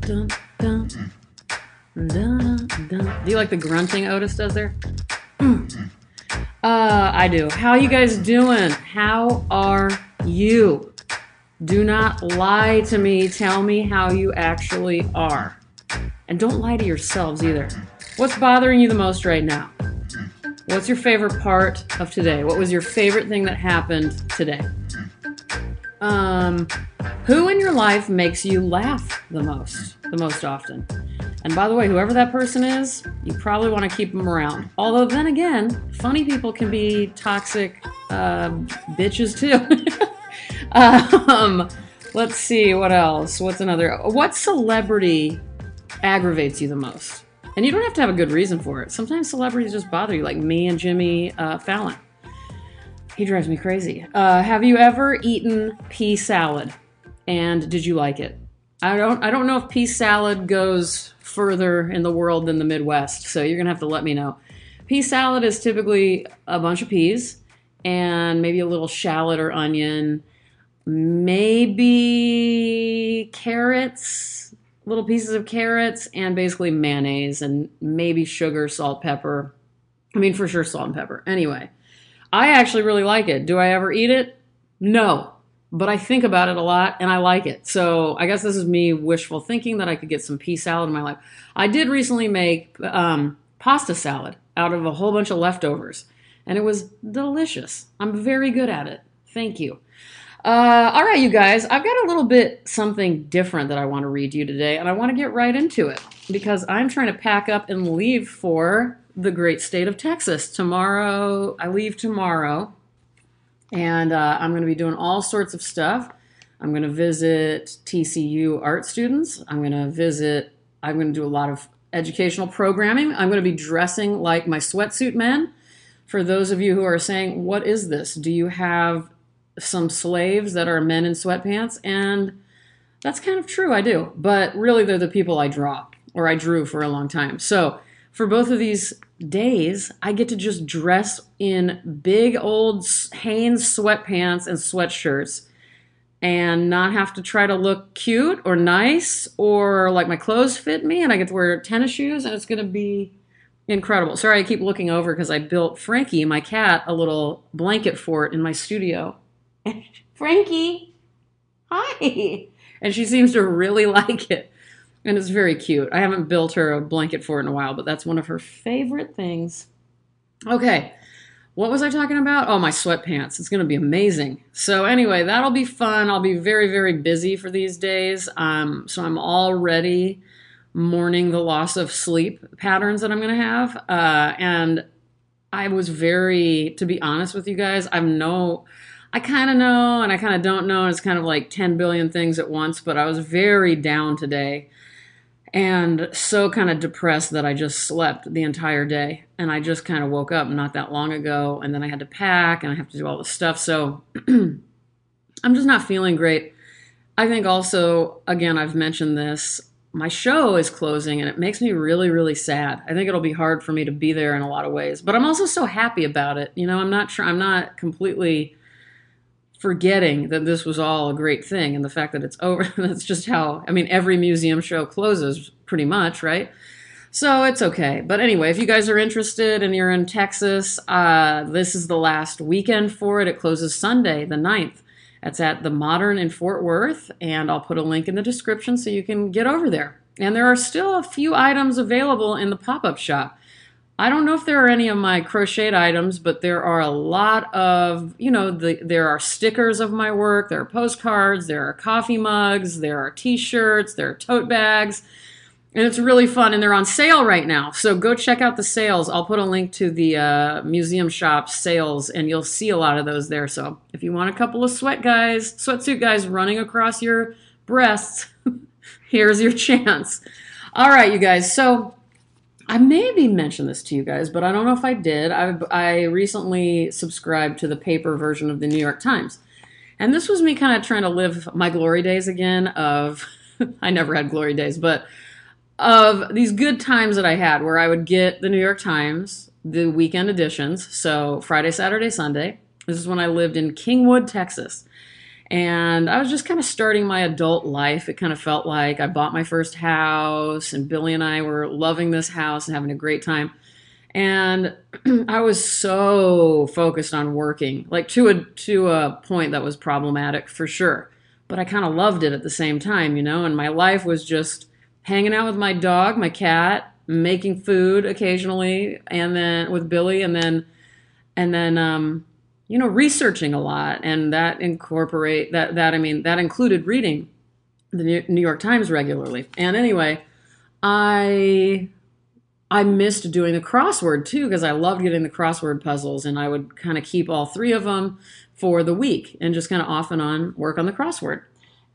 dun, dun, dun, dun. Do you like the grunting Otis does there? I do. How you guys doing? How are you? Do not lie to me. Tell me how you actually are. And don't lie to yourselves either. What's bothering you the most right now? What's your favorite part of today? What was your favorite thing that happened today? Who in your life makes you laugh the most often? And by the way, whoever that person is, you probably want to keep them around. Although then again, funny people can be toxic bitches too. Let's see, what else? What celebrity aggravates you the most? And you don't have to have a good reason for it. Sometimes celebrities just bother you, like me and Jimmy Fallon. He drives me crazy. Have you ever eaten pea salad? And did you like it? I don't know if pea salad goes further in the world than the Midwest, so you're gonna have to let me know. Pea salad is typically a bunch of peas and maybe a little shallot or onion, maybe carrots, little pieces of carrots, and basically mayonnaise and maybe sugar, salt, pepper. I mean, for sure, salt and pepper. Anyway, I actually really like it. Do I ever eat it? No. But I think about it a lot, and I like it. So I guess this is me wishful thinking that I could get some pea salad in my life. I did recently make pasta salad out of a whole bunch of leftovers, and it was delicious. I'm very good at it. Thank you. All right, you guys, I've got a little bit something different that I want to read to you today, and I want to get right into it because I'm trying to pack up and leave for the great state of Texas. Tomorrow, I leave tomorrow. And I'm going to be doing all sorts of stuff. I'm going to visit TCU art students. I'm going to do a lot of educational programming. I'm going to be dressing like my sweatsuit men. For those of you who are saying, what is this? Do you have some slaves that are men in sweatpants? And that's kind of true, I do. But really, they're the people I draw, or I drew for a long time. So for both of these days, I get to just dress in big old Hanes sweatpants and sweatshirts and not have to try to look cute or nice or like my clothes fit me, and I get to wear tennis shoes, and it's going to be incredible. Sorry, I keep looking over because I built Frankie, my cat, a little blanket fort in my studio. Frankie, hi! And she seems to really like it. And it's very cute. I haven't built her a blanket for it in a while, but that's one of her favorite things. Okay, what was I talking about? Oh, my sweatpants. It's going to be amazing. So anyway, that'll be fun. I'll be very, very busy for these days. So I'm already mourning the loss of sleep patterns that I'm going to have. And I was to be honest with you guys, I kind of know and I kind of don't know. It's kind of like 10 billion things at once, but I was very down today. And so kind of depressed that I just slept the entire day. And I just kind of woke up not that long ago. And then I had to pack and I have to do all this stuff. So I'm just not feeling great. I think also, again, I've mentioned this, my show is closing and it makes me really, really sad. I think it'll be hard for me to be there in a lot of ways. But I'm also so happy about it. You know, I'm not completely forgetting that this was all a great thing and the fact that it's over. That's just how, every museum show closes pretty much, right? So it's okay. But anyway, if you guys are interested and you're in Texas, this is the last weekend for it. It closes Sunday, the 9th. It's at the Modern in Fort Worth, and I'll put a link in the description so you can get over there. And there are still a few items available in the pop-up shop. I don't know if there are any of my crocheted items, but there are a lot of, there are stickers of my work, there are postcards, there are coffee mugs, there are t-shirts, there are tote bags, and it's really fun, and they're on sale right now. So go check out the sales. I'll put a link to the museum shop sales, and you'll see a lot of those there. So if you want a couple of sweatsuit guys running across your breasts, here's your chance. All right, you guys, so I maybe mentioned this to you guys, but I don't know if I did. I recently subscribed to the paper version of the New York Times. And this was me kind of trying to live my glory days again of, I never had glory days, but of these good times that I had where I would get the New York Times, the weekend editions, so Friday, Saturday, Sunday. This is when I lived in Kingwood, Texas. And I was just kind of starting my adult life. It kind of felt like I bought my first house, and Billy and I were loving this house and having a great time. And I was so focused on working, like to a point that was problematic for sure. But I kind of loved it at the same time, and my life was just hanging out with my dog, my cat, making food occasionally, and then with Billy, and then researching a lot, and that included reading the New York Times regularly. And anyway, I missed doing the crossword too, because I loved getting the crossword puzzles, and I would kind of keep all three of them for the week and just kind of off and on work on the crossword.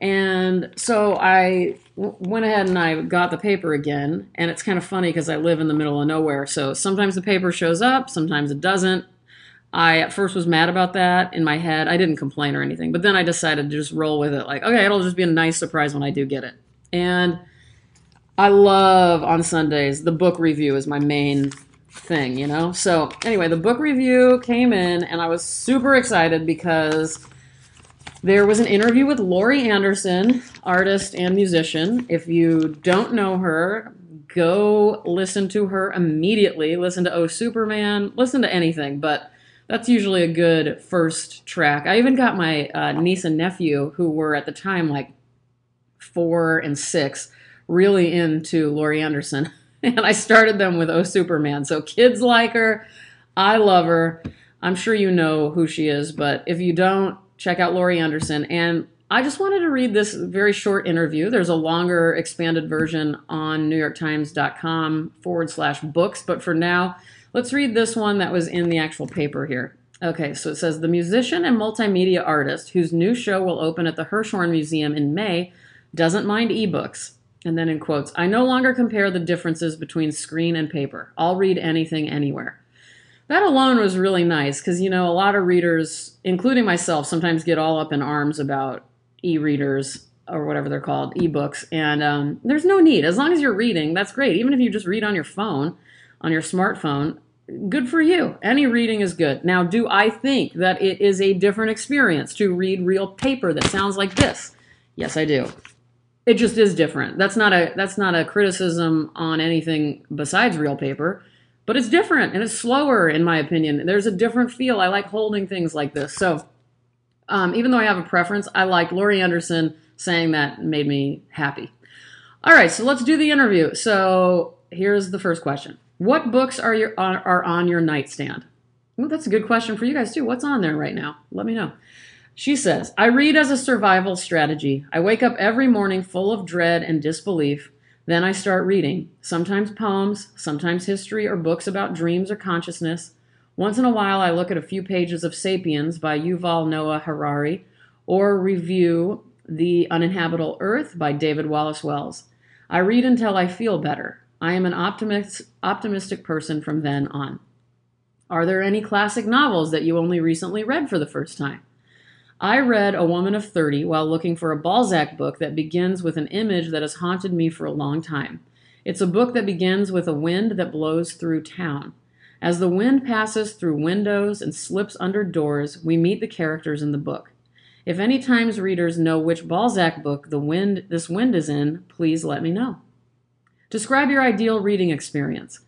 And so I went ahead and I got the paper again, and it's kind of funny because I live in the middle of nowhere, so sometimes the paper shows up, sometimes it doesn't. I at first was mad about that in my head. I didn't complain or anything, but then I decided to just roll with it. Like, okay, it'll just be a nice surprise when I do get it. And I love on Sundays, the book review is my main thing. So anyway, the book review came in, and I was super excited because there was an interview with Laurie Anderson, artist and musician. If you don't know her, go listen to her immediately. Listen to Oh Superman, listen to anything, but that's usually a good first track. I even got my niece and nephew, who were at the time like 4 and 6, really into Laurie Anderson. And I started them with Oh Superman. So kids like her. I love her. I'm sure you know who she is, but if you don't, check out Laurie Anderson. And I just wanted to read this very short interview. There's a longer expanded version on NYTimes.com/books. But for now, let's read this one that was in the actual paper here. Okay, so it says, the musician and multimedia artist whose new show will open at the Hirshhorn Museum in May doesn't mind ebooks. And then in quotes, I no longer compare the differences between screen and paper. I'll read anything, anywhere. That alone was really nice because, a lot of readers, including myself, sometimes get all up in arms about e-readers or whatever they're called, ebooks. And there's no need. As long as you're reading, that's great. Even if you just read on your phone, on your smartphone, good for you. Any reading is good. Now, do I think that it is a different experience to read real paper that sounds like this? Yes, I do. It just is different. That's not a criticism on anything besides real paper, but it's different and it's slower in my opinion. There's a different feel. I like holding things like this. So even though I have a preference, I like Laurie Anderson saying that made me happy. All right, so let's do the interview. So here's the first question. What books are on your nightstand? Well, that's a good question for you guys too. What's on there right now? Let me know. She says, I read as a survival strategy. I wake up every morning full of dread and disbelief. Then I start reading, sometimes poems, sometimes history or books about dreams or consciousness. Once in a while, I look at a few pages of Sapiens by Yuval Noah Harari or review The Uninhabitable Earth by David Wallace Wells. I read until I feel better. I am an optimistic person from then on. Are there any classic novels that you only recently read for the first time? I read A Woman of 30 while looking for a Balzac book that begins with an image that has haunted me for a long time. It's a book that begins with a wind that blows through town. As the wind passes through windows and slips under doors, we meet the characters in the book. If any Times readers know which Balzac book this wind is in, please let me know. Describe your ideal reading experience.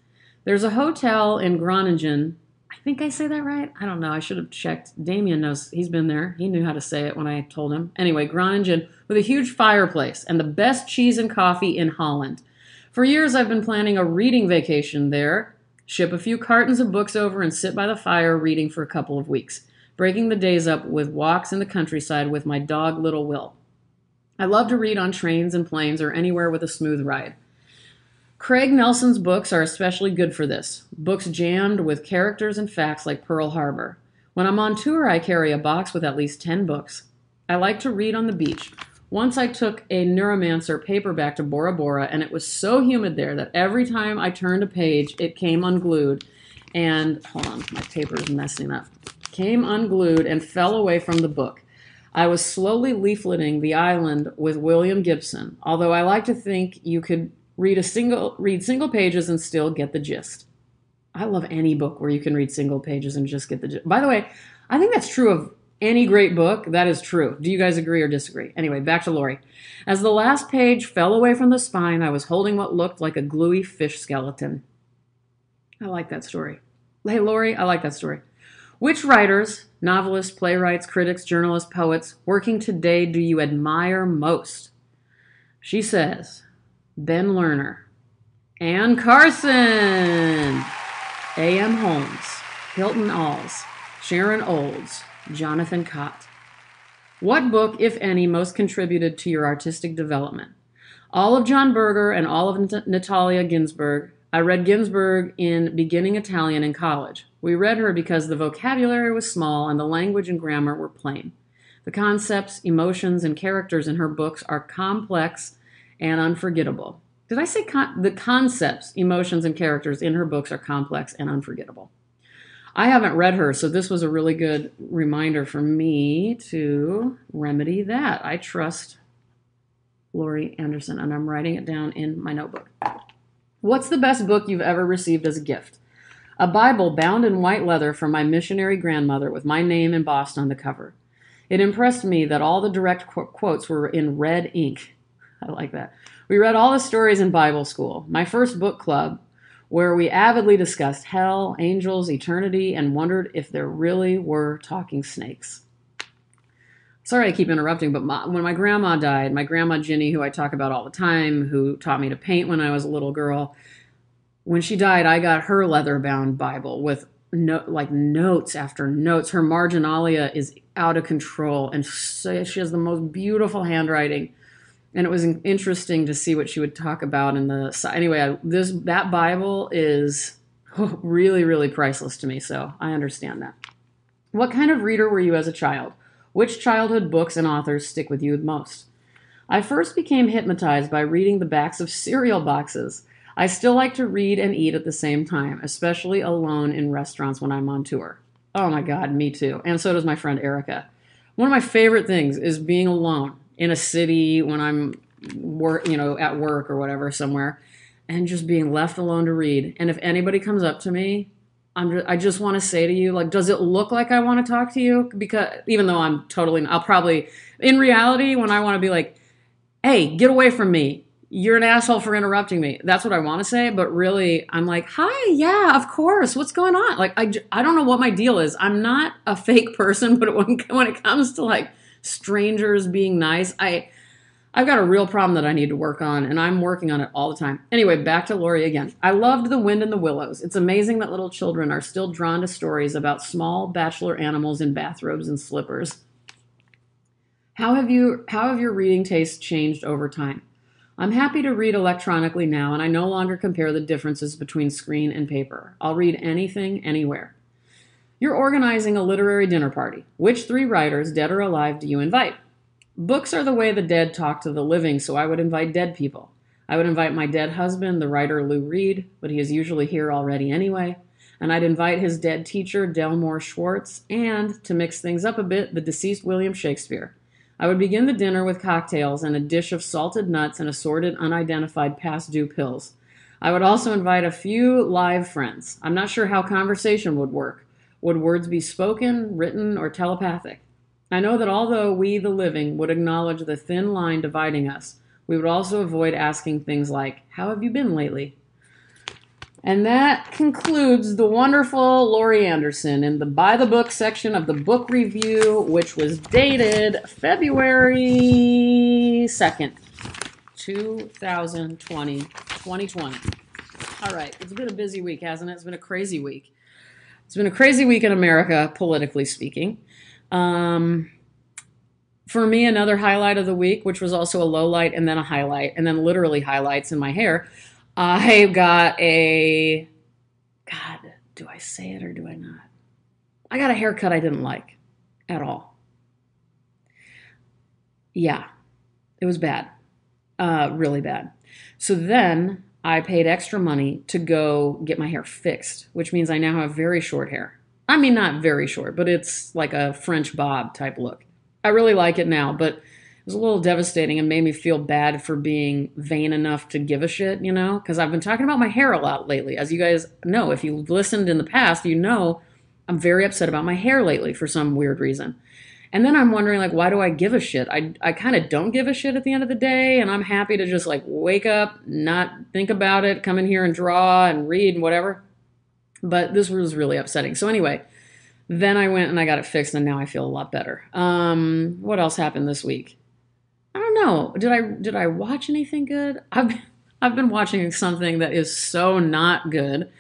There's a hotel in Groningen. I think I say that right. I don't know. I should have checked. Damien knows. He's been there. He knew how to say it when I told him. Anyway, Groningen with a huge fireplace and the best cheese and coffee in Holland. For years, I've been planning a reading vacation there. Ship a few cartons of books over and sit by the fire reading for a couple of weeks, breaking the days up with walks in the countryside with my dog, Little Will. I love to read on trains and planes or anywhere with a smooth ride. Craig Nelson's books are especially good for this. Books jammed with characters and facts like Pearl Harbor. When I'm on tour, I carry a box with at least 10 books. I like to read on the beach. Once I took a Neuromancer paperback to Bora Bora, and it was so humid there that every time I turned a page, it came unglued. And, hold on, my paper is messing up. Came unglued and fell away from the book. I was slowly leafleting The Island with William Gibson, although I like to think you could read single pages and still get the gist. I love any book where you can read single pages and just get the gist. By the way, I think that's true of any great book, that is true. Do you guys agree or disagree? Anyway, back to Laurie. As the last page fell away from the spine, I was holding what looked like a gluey fish skeleton. I like that story. Hey, Laurie, I like that story. Which writers, novelists, playwrights, critics, journalists, poets, working today do you admire most? She says, Ben Lerner, Anne Carson, A.M. Holmes, Hilton Als, Sharon Olds, Jonathan Cott. What book, if any, most contributed to your artistic development? All of John Berger and all of Natalia Ginzburg. I read Ginsburg in beginning Italian in college. We read her because the vocabulary was small and the language and grammar were plain. The concepts, emotions, and characters in her books are complex and unforgettable. Did I say the concepts, emotions, and characters in her books are complex and unforgettable? I haven't read her, so this was a really good reminder for me to remedy that. I trust Laurie Anderson, and I'm writing it down in my notebook. What's the best book you've ever received as a gift? A Bible bound in white leather from my missionary grandmother with my name embossed on the cover. It impressed me that all the direct quotes were in red ink. I like that. We read all the stories in Bible school. My first book club, where we avidly discussed hell, angels, eternity, and wondered if there really were talking snakes. Sorry I keep interrupting, but when my grandma died, my grandma Ginny, who I talk about all the time, who taught me to paint when I was a little girl, when she died, I got her leather-bound Bible with notes after notes. Her marginalia is out of control, and she has the most beautiful handwriting. And it was interesting to see what she would talk about in the... Anyway, that Bible is really, really priceless to me, so I understand that. What kind of reader were you as a child? Which childhood books and authors stick with you the most? I first became hypnotized by reading the backs of cereal boxes. I still like to read and eat at the same time, especially alone in restaurants when I'm on tour. Oh my God, me too. And so does my friend Erica. One of my favorite things is being alone in a city when I'm at work or whatever somewhere, and just being left alone to read. And if anybody comes up to me, I just want to say to you, like, does it look like I want to talk to you? Because even though I'll probably, in reality, when I want to be like, hey, get away from me. You're an asshole for interrupting me. That's what I want to say. But really, I'm like, hi, yeah, of course. What's going on? Like, I don't know what my deal is. I'm not a fake person, but when it comes to like strangers being nice, I've got a real problem that I need to work on, and I'm working on it all the time. Anyway, back to Laurie again. I loved The Wind in the Willows. It's amazing that little children are still drawn to stories about small bachelor animals in bathrobes and slippers. How have your reading tastes changed over time? I'm happy to read electronically now, and I no longer compare the differences between screen and paper. I'll read anything, anywhere. You're organizing a literary dinner party. Which 3 writers, dead or alive, do you invite? Books are the way the dead talk to the living, so I would invite dead people. I would invite my dead husband, the writer Lou Reed, but he is usually here already anyway. And I'd invite his dead teacher, Delmore Schwartz, and, to mix things up a bit, the deceased William Shakespeare. I would begin the dinner with cocktails and a dish of salted nuts and assorted unidentified past due pills. I would also invite a few live friends. I'm not sure how conversation would work. Would words be spoken, written, or telepathic? I know that although we, the living, would acknowledge the thin line dividing us, we would also avoid asking things like, how have you been lately? And that concludes the wonderful Laurie Anderson in the By the Book section of the book review, which was dated February 2nd, 2020. All right, it's been a busy week, hasn't it? It's been a crazy week. It's been a crazy week in America, politically speaking. For me, another highlight of the week, which was also a low light and then a highlight, and then literally highlights in my hair. I got God, do I say it or do I not? I got a haircut I didn't like at all. Yeah, it was bad, really bad. So then I paid extra money to go get my hair fixed, which means I now have very short hair. I mean, not very short, but it's like a French bob type look. I really like it now, but it was a little devastating and made me feel bad for being vain enough to give a shit, because I've been talking about my hair a lot lately. As you guys know, if you've listened in the past, you know I'm very upset about my hair lately for some weird reason. And then I'm wondering, like, why do I give a shit? I kind of don't give a shit at the end of the day, and I'm happy to just, like, wake up, not think about it, come in here and draw and read and whatever. But this was really upsetting. So anyway, then I went and I got it fixed, and now I feel a lot better. What else happened this week? I don't know. Did I watch anything good? I've been watching something that is so not good,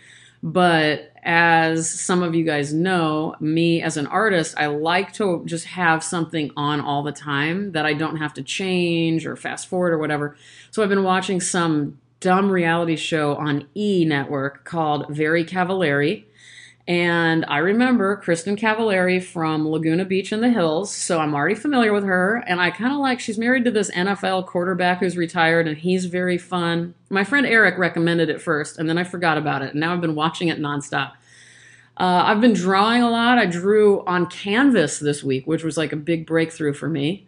but as some of you guys know, me as an artist, I like to just have something on all the time that I don't have to change or fast forward or whatever. So I've been watching some dumb reality show on E! Network called Very Cavallari. And I remember Kristen Cavallari from Laguna Beach in the Hills, so I'm already familiar with her. And I kind of like, she's married to this NFL quarterback who's retired, and he's very fun. My friend Eric recommended it first, and then I forgot about it. And now I've been watching it nonstop. I've been drawing a lot. I drew on canvas this week, which was like a big breakthrough for me.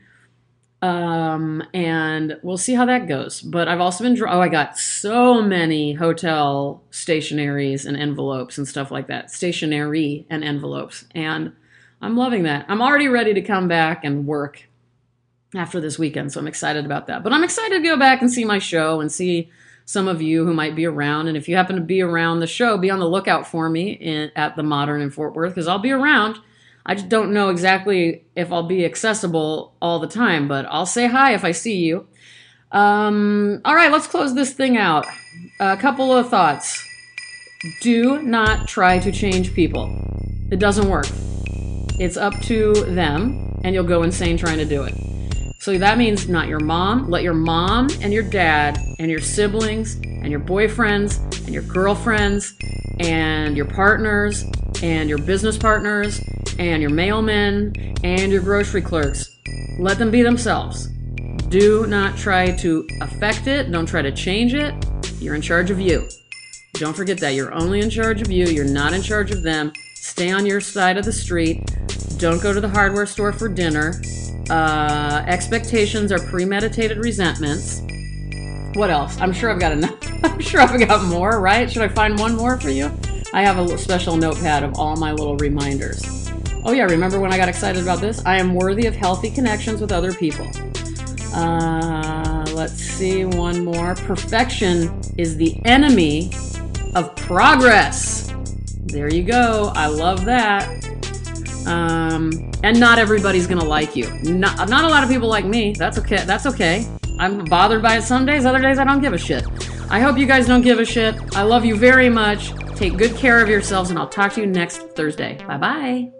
And we'll see how that goes. But I've also been I got so many hotel stationaries and envelopes and stuff like that. Stationery and envelopes. And I'm loving that. I'm already ready to come back and work after this weekend, so I'm excited about that. But I'm excited to go back and see my show and see some of you who might be around. And if you happen to be around the show, be on the lookout for me at the Modern in Fort Worth, because I'll be around. I just don't know exactly if I'll be accessible all the time, but I'll say hi if I see you. All right, let's close this thing out. A couple of thoughts. Do not try to change people. It doesn't work. It's up to them, and you'll go insane trying to do it. So that means not your mom. Let your mom and your dad and your siblings and your boyfriends and your girlfriends and your partners and your business partners and your mailmen and your grocery clerks. Let them be themselves. Do not try to affect it. Don't try to change it. You're in charge of you. Don't forget that. You're only in charge of you. You're not in charge of them. Stay on your side of the street. Don't go to the hardware store for dinner. Expectations are premeditated resentments. What else? I'm sure I've got enough. I'm sure I've got more, right? Should I find one more for you? I have a special notepad of all my little reminders. Oh yeah, remember when I got excited about this? I am worthy of healthy connections with other people. Let's see, one more. Perfection is the enemy of progress. There you go. I love that. And not everybody's gonna like you. Not a lot of people like me. That's okay. That's okay. I'm bothered by it some days. Other days I don't give a shit. I hope you guys don't give a shit. I love you very much. Take good care of yourselves, and I'll talk to you next Thursday. Bye-bye.